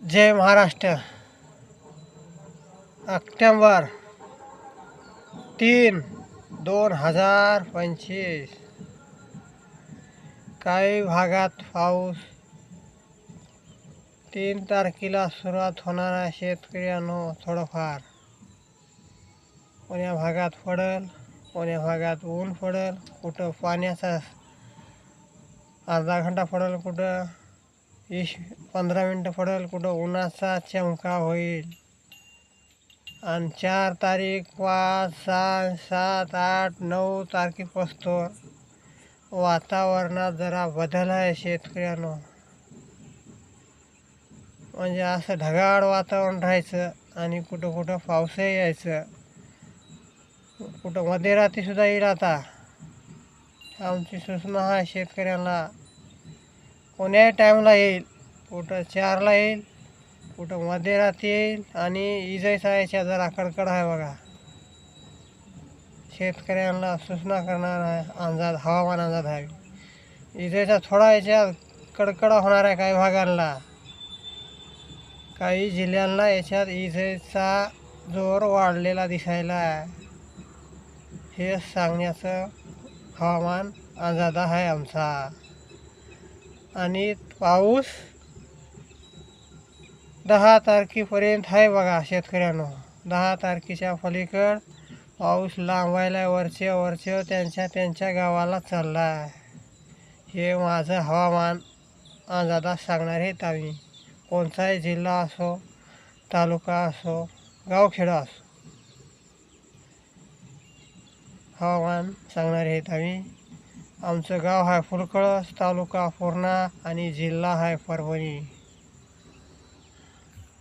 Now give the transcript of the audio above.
जय Maharashtra. October 3, 2025. काही भागात पाऊस. 3 तारखेला सुरुवात होणार आहे शेतकऱ्यांनो. थोडंफार कोण्या भागात पडेल, कोण्या भागात ऊन पडेल, कुठं पाण्याचा अर्धा घंटा पडेल, कुठं 15 मिनटं पडेल, कुठं उन्हाचा चमका होईल. आणि 4 तारीख, 5, 6, 7, 8, 9 तारखेपासून वातावरणात जरा बदल आहे शेतकऱ्यांनो. म्हणजे असं ढगाळ वातावरण राहायचं आणि कुठं कुठं पाऊसही यायचं, कुठं मध्यरात्रीसुद्धा येईल. आता आमची सूचना आहे शेतकऱ्यांना, कोण्याही टाईमला येईल. कुठं 4ला येईल, कुठं मध्यरात्री येईल. आणि इजायचा याच्या जरा कडकड आहे बघा. शेतकऱ्यांना सूचना करणार आहे, अंदाज, हवामान अंदाज आहे. इजायचा थोडा याच्यात कडकडा होणार आहे काही भागांना. काही जिल्ह्यांना याच्यात इजेचा जोर वाढलेला दिसायला आहे. हे सांगण्याचं हवामान अंदाज आहे आमचा. आणि पाऊस 10 तारखेपर्यंत आहे बघा शेतकऱ्यांनो. 10 तारखेच्या पलीकड पाऊस लांबायला वरच्या त्यांच्या गावाला चालला आहे. हे माझं हवामान अंदाज सांगणार आहेत आम्ही. कोणताही जिल्हा असो, तालुका असो, गावखेडा असो, हवामान सांगणार आहेत आम्ही. आमचं गाव आहे फुलकळस, तालुका पूर्णा आणि जिल्हा आहे परभणी.